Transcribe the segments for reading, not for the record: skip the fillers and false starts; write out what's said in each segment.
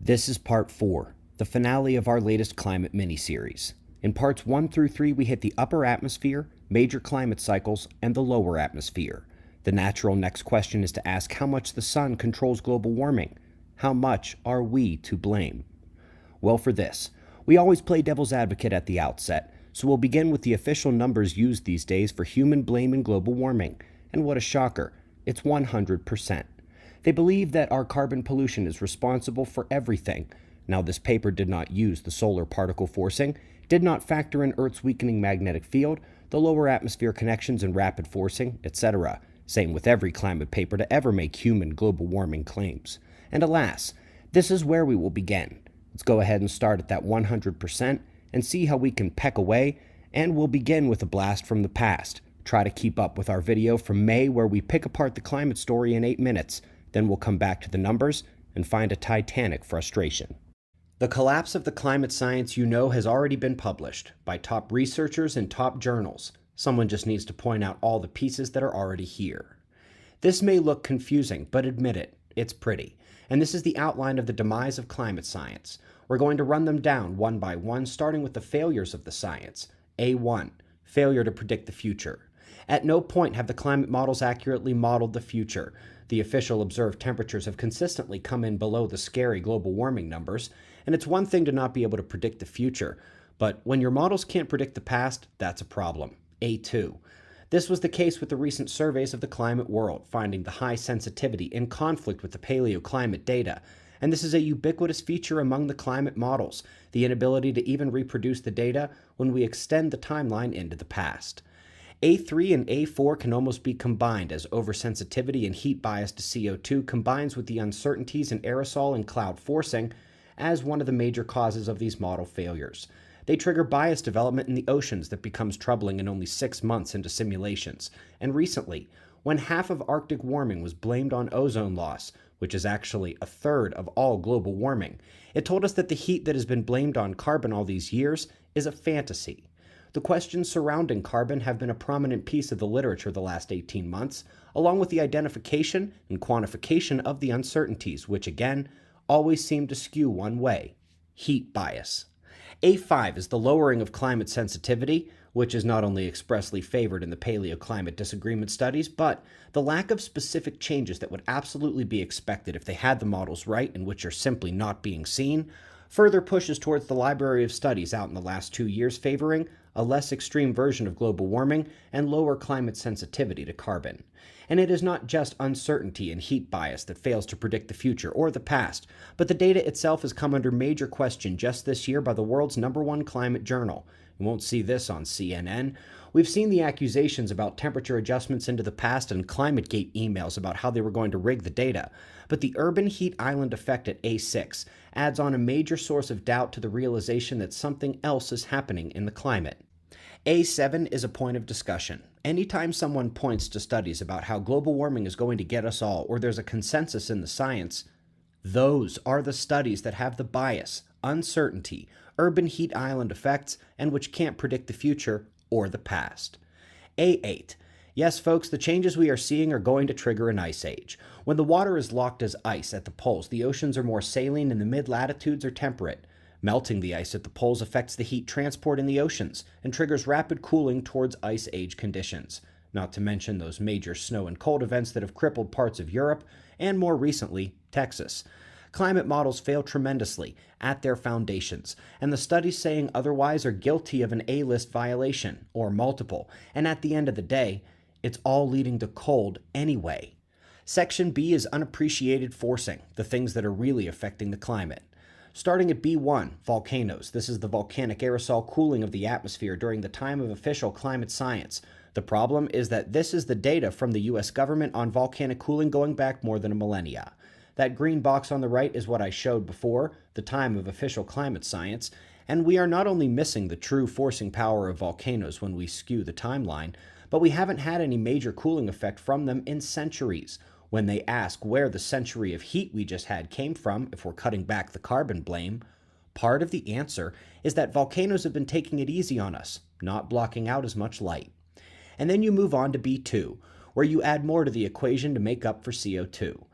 This is part 4, the finale of our latest climate mini-series. In parts 1 through 3, we hit the upper atmosphere, major climate cycles, and the lower atmosphere. The natural next question is to ask how much the sun controls global warming. How much are we to blame? Well, for this, we always play devil's advocate at the outset, so we'll begin with the official numbers used these days for human blame in global warming. And what a shocker, it's 100%. They believe that our carbon pollution is responsible for everything. Now, this paper did not use the solar particle forcing, did not factor in Earth's weakening magnetic field, the lower atmosphere connections and rapid forcing, etc. Same with every climate paper to ever make human global warming claims. And alas, this is where we will begin. Let's go ahead and start at that 100% and see how we can peck away, and we'll begin with a blast from the past. Try to keep up with our video from May where we pick apart the climate story in 8 minutes. Then we'll come back to the numbers and find a titanic frustration. The collapse of the climate science you know has already been published by top researchers in top journals. Someone just needs to point out all the pieces that are already here. This may look confusing, but admit it, it's pretty. And this is the outline of the demise of climate science. We're going to run them down one by one, starting with the failures of the science. A1, failure to predict the future. At no point have the climate models accurately modeled the future. The official observed temperatures have consistently come in below the scary global warming numbers, and it's one thing to not be able to predict the future, but when your models can't predict the past, that's a problem. A2. This was the case with the recent surveys of the climate world, finding the high sensitivity in conflict with the paleoclimate data. And this is a ubiquitous feature among the climate models, the inability to even reproduce the data when we extend the timeline into the past. A3 and A4 can almost be combined as oversensitivity and heat bias to CO2 combines with the uncertainties in aerosol and cloud forcing as one of the major causes of these model failures. They trigger bias development in the oceans that becomes troubling in only 6 months into simulations. And recently, when half of Arctic warming was blamed on ozone loss, which is actually a third of all global warming, it told us that the heat that has been blamed on carbon all these years is a fantasy. The questions surrounding carbon have been a prominent piece of the literature the last 18 months, along with the identification and quantification of the uncertainties, which again, always seem to skew one way: heat bias. A5 is the lowering of climate sensitivity, which is not only expressly favored in the paleoclimate disagreement studies, but the lack of specific changes that would absolutely be expected if they had the models right and which are simply not being seen, further pushes towards the library of studies out in the last 2 years favoring a less extreme version of global warming and lower climate sensitivity to carbon. And it is not just uncertainty and heat bias that fails to predict the future or the past, but the data itself has come under major question just this year by the world's #1 climate journal. You won't see this on CNN. We've seen the accusations about temperature adjustments into the past and ClimateGate emails about how they were going to rig the data. But the urban heat island effect at A6 adds on a major source of doubt to the realization that something else is happening in the climate. A7 is a point of discussion. Anytime someone points to studies about how global warming is going to get us all, or there's a consensus in the science, those are the studies that have the bias, uncertainty, urban heat island effects, and which can't predict the future or the past. A8. Yes, folks, the changes we are seeing are going to trigger an ice age. When the water is locked as ice at the poles, the oceans are more saline and the mid-latitudes are temperate. Melting the ice at the poles affects the heat transport in the oceans and triggers rapid cooling towards ice age conditions, not to mention those major snow and cold events that have crippled parts of Europe and, more recently, Texas. Climate models fail tremendously at their foundations, and the studies saying otherwise are guilty of an A-list violation, or multiple, and at the end of the day, it's all leading to cold anyway. Section B is unappreciated forcing, the things that are really affecting the climate. Starting at B1, volcanoes. This is the volcanic aerosol cooling of the atmosphere during the time of official climate science. The problem is that this is the data from the US government on volcanic cooling going back more than a millennia. That green box on the right is what I showed before, the time of official climate science, and we are not only missing the true forcing power of volcanoes when we skew the timeline, but we haven't had any major cooling effect from them in centuries. When they ask where the century of heat we just had came from, if we're cutting back the carbon blame, part of the answer is that volcanoes have been taking it easy on us, not blocking out as much light. And then you move on to B2, where you add more to the equation to make up for CO2.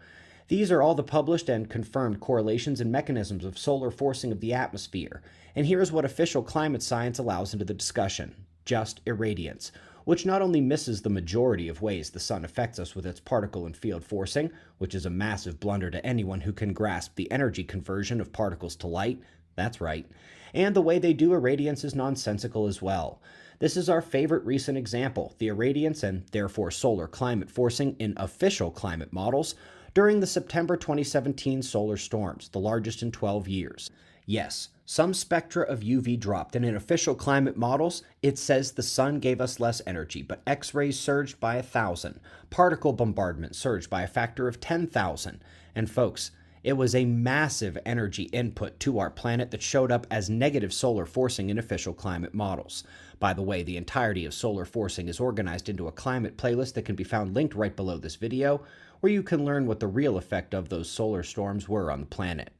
These are all the published and confirmed correlations and mechanisms of solar forcing of the atmosphere, and here's what official climate science allows into the discussion: just irradiance, which not only misses the majority of ways the sun affects us with its particle and field forcing, which is a massive blunder to anyone who can grasp the energy conversion of particles to light, that's right, and the way they do irradiance is nonsensical as well. This is our favorite recent example, the irradiance and therefore solar climate forcing in official climate models during the September 2017 solar storms, the largest in 12 years. Yes, some spectra of UV dropped, and in official climate models, it says the sun gave us less energy, but X-rays surged by 1,000, particle bombardment surged by a factor of 10,000, and folks, it was a massive energy input to our planet that showed up as negative solar forcing in official climate models. By the way, the entirety of solar forcing is organized into a climate playlist that can be found linked right below this video, where you can learn what the real effect of those solar storms were on the planet.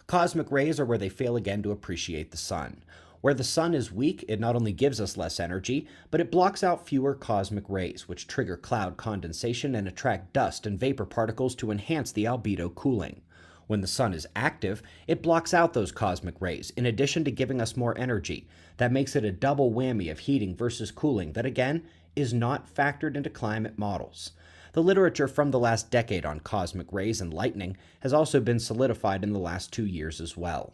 Cosmic rays are where they fail again to appreciate the sun. Where the sun is weak, it not only gives us less energy, but it blocks out fewer cosmic rays, which trigger cloud condensation and attract dust and vapor particles to enhance the albedo cooling. When the sun is active, it blocks out those cosmic rays, in addition to giving us more energy. That makes it a double whammy of heating versus cooling that, again, is not factored into climate models. The literature from the last decade on cosmic rays and lightning has also been solidified in the last 2 years as well.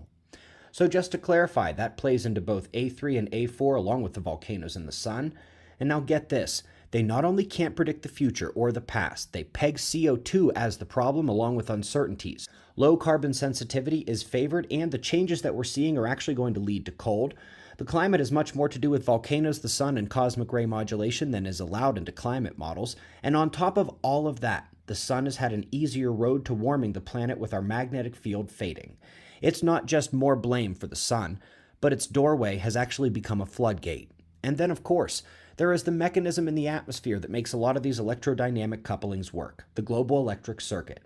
So just to clarify, that plays into both A3 and A4 along with the volcanoes in the sun. And now get this, they not only can't predict the future or the past, they peg CO2 as the problem along with uncertainties. Low carbon sensitivity is favored, and the changes that we're seeing are actually going to lead to cold. The climate has much more to do with volcanoes, the sun, and cosmic ray modulation than is allowed into climate models. And on top of all of that, the sun has had an easier road to warming the planet with our magnetic field fading. It's not just more blame for the sun, but its doorway has actually become a floodgate. And then, of course, there is the mechanism in the atmosphere that makes a lot of these electrodynamic couplings work, the global electric circuit.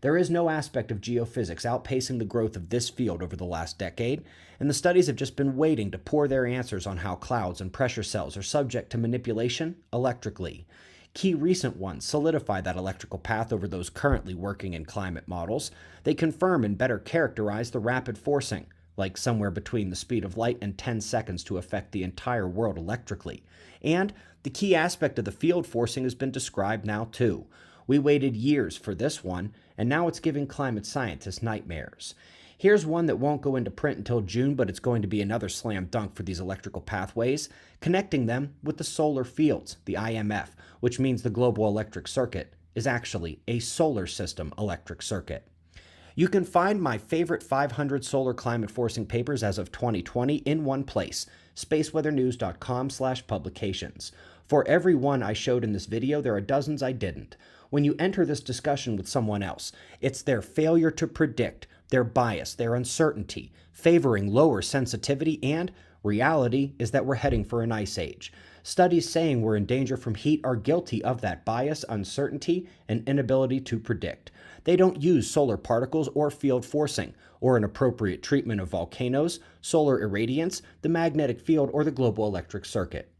There is no aspect of geophysics outpacing the growth of this field over the last decade, and the studies have just been waiting to pour their answers on how clouds and pressure cells are subject to manipulation electrically. Key recent ones solidify that electrical path over those currently working in climate models. They confirm and better characterize the rapid forcing, like somewhere between the speed of light and 10 seconds to affect the entire world electrically. And the key aspect of the field forcing has been described now too. We waited years for this one, and now it's giving climate scientists nightmares. Here's one that won't go into print until June, but it's going to be another slam dunk for these electrical pathways, connecting them with the solar fields, the IMF, which means the global electric circuit is actually a solar system electric circuit. You can find my favorite 500 solar climate forcing papers as of 2020 in one place, spaceweathernews.com/publications. For every one I showed in this video, there are dozens I didn't. When you enter this discussion with someone else, it's their failure to predict, their bias, their uncertainty, favoring lower sensitivity, and reality is that we're heading for an ice age. Studies saying we're in danger from heat are guilty of that bias, uncertainty, and inability to predict. They don't use solar particles or field forcing, or an appropriate treatment of volcanoes, solar irradiance, the magnetic field, or the global electric circuit.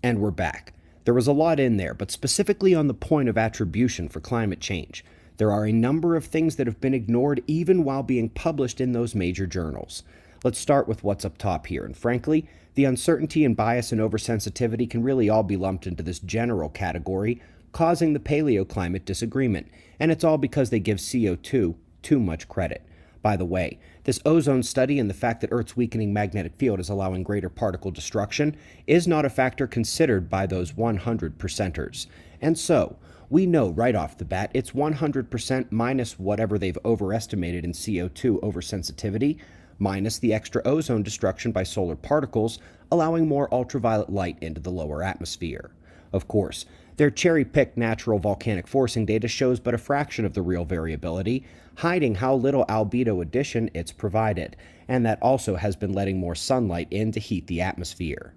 And we're back. There was a lot in there, but specifically on the point of attribution for climate change. There are a number of things that have been ignored even while being published in those major journals. Let's start with what's up top here, and frankly, the uncertainty and bias and oversensitivity can really all be lumped into this general category, causing the paleoclimate disagreement, and it's all because they give CO2 too much credit. By the way, this ozone study and the fact that Earth's weakening magnetic field is allowing greater particle destruction is not a factor considered by those 100%ers. And so, we know right off the bat it's 100% minus whatever they've overestimated in CO2 oversensitivity, minus the extra ozone destruction by solar particles, allowing more ultraviolet light into the lower atmosphere. Of course, their cherry-picked natural volcanic forcing data shows but a fraction of the real variability, hiding how little albedo addition it's provided, and that also has been letting more sunlight in to heat the atmosphere.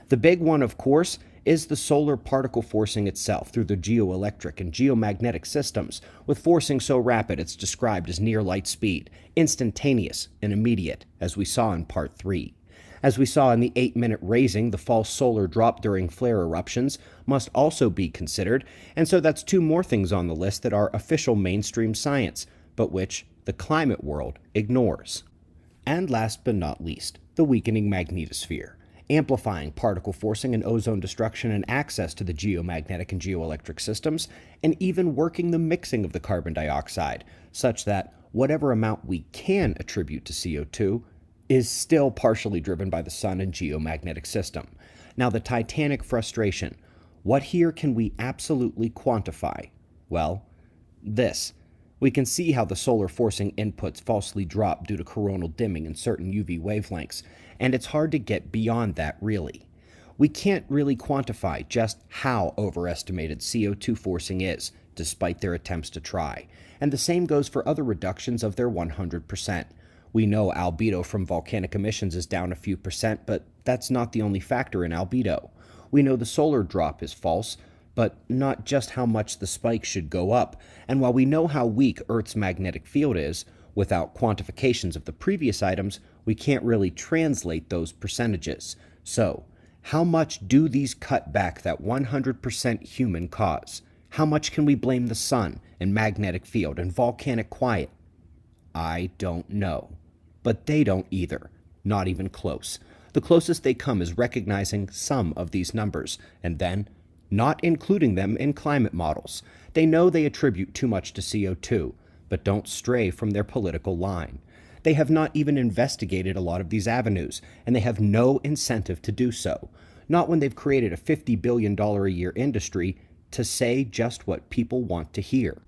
The big one, of course, is the solar particle forcing itself through the geoelectric and geomagnetic systems, with forcing so rapid it's described as near light speed, instantaneous and immediate, as we saw in Part 3. As we saw in the 8-minute raising, the false solar drop during flare eruptions must also be considered, and so that's two more things on the list that are official mainstream science, but which the climate world ignores. And last but not least, the weakening magnetosphere, amplifying particle forcing and ozone destruction and access to the geomagnetic and geoelectric systems, and even working the mixing of the carbon dioxide, such that whatever amount we can attribute to CO2 is still partially driven by the sun and geomagnetic system. Now, the titanic frustration. What here can we absolutely quantify? Well, this. We can see how the solar forcing inputs falsely drop due to coronal dimming in certain UV wavelengths, and it's hard to get beyond that, really. We can't really quantify just how overestimated CO2 forcing is, despite their attempts to try, and the same goes for other reductions of their 100%. We know albedo from volcanic emissions is down a few percent, but that's not the only factor in albedo. We know the solar drop is false, but not just how much the spike should go up. And while we know how weak Earth's magnetic field is, without quantifications of the previous items, we can't really translate those percentages. So, how much do these cut back that 100% human cause? How much can we blame the sun and magnetic field and volcanic quiet? I don't know. But they don't either. Not even close. The closest they come is recognizing some of these numbers, and then not including them in climate models. They know they attribute too much to CO2, but don't stray from their political line. They have not even investigated a lot of these avenues, and they have no incentive to do so. Not when they've created a $50 billion a year industry to say just what people want to hear.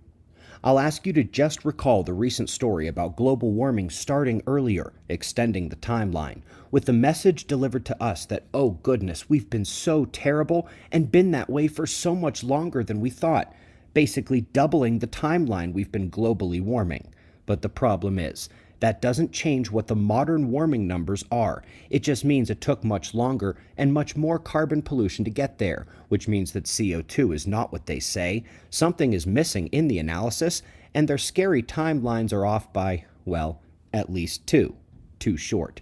I'll ask you to just recall the recent story about global warming starting earlier, extending the timeline, with the message delivered to us that, oh goodness, we've been so terrible and been that way for so much longer than we thought, basically doubling the timeline we've been globally warming. But the problem is, that doesn't change what the modern warming numbers are. It just means it took much longer and much more carbon pollution to get there, which means that CO2 is not what they say. Something is missing in the analysis, and their scary timelines are off by, well, at least two. Too short.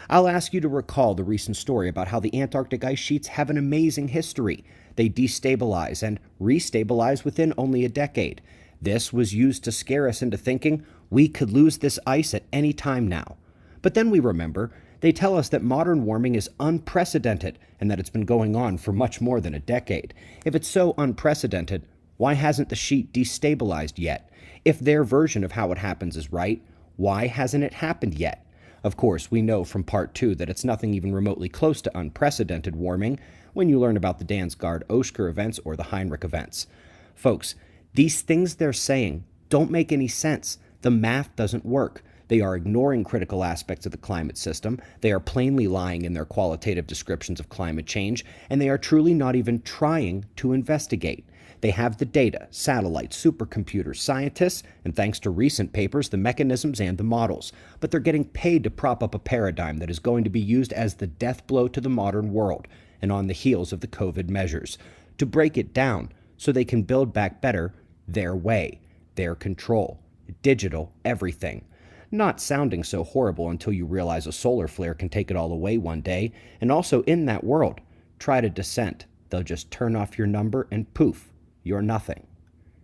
I'll ask you to recall the recent story about how the Antarctic ice sheets have an amazing history. They destabilize and restabilize within only a decade. This was used to scare us into thinking we could lose this ice at any time now. But then we remember, they tell us that modern warming is unprecedented and that it's been going on for much more than a decade. If it's so unprecedented, why hasn't the sheet destabilized yet? If their version of how it happens is right, why hasn't it happened yet? Of course, we know from part 2 that it's nothing even remotely close to unprecedented warming when you learn about the Dansgaard-Oeschger events or the Heinrich events. Folks, these things they're saying don't make any sense. The math doesn't work. They are ignoring critical aspects of the climate system, they are plainly lying in their qualitative descriptions of climate change, and they are truly not even trying to investigate. They have the data, satellites, supercomputers, scientists, and thanks to recent papers, the mechanisms and the models. But they're getting paid to prop up a paradigm that is going to be used as the death blow to the modern world, and on the heels of the COVID measures, to break it down so they can build back better their way, their control. Digital everything. Not sounding so horrible until you realize a solar flare can take it all away one day, and also in that world, try to dissent. They'll just turn off your number and poof, you're nothing.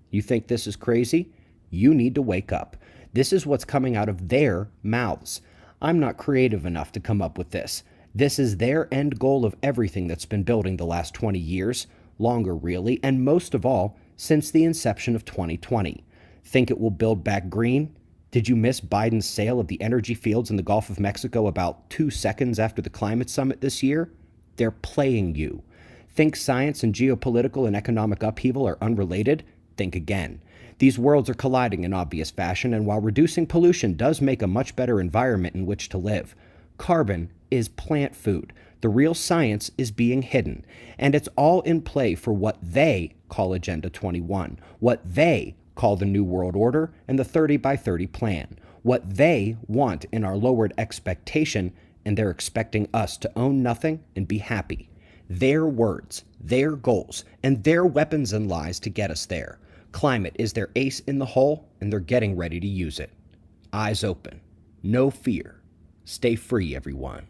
You think this is crazy? You need to wake up. This is what's coming out of their mouths. I'm not creative enough to come up with this. This is their end goal of everything that's been building the last 20 years, longer really, and most of all, since the inception of 2020. Think it will build back green? Did you miss Biden's sale of the energy fields in the Gulf of Mexico about 2 seconds after the climate summit this year? They're playing you. Think science and geopolitical and economic upheaval are unrelated? Think again. These worlds are colliding in obvious fashion, and while reducing pollution does make a much better environment in which to live, carbon is plant food. The real science is being hidden, and it's all in play for what they call Agenda 21, what they call the New World Order and the 30 by 30 plan, what they want in our lowered expectation, and they're expecting us to own nothing and be happy. Their words, their goals, and their weapons and lies to get us there. Climate is their ace in the hole, and they're getting ready to use it. Eyes open. No fear. Stay free, everyone.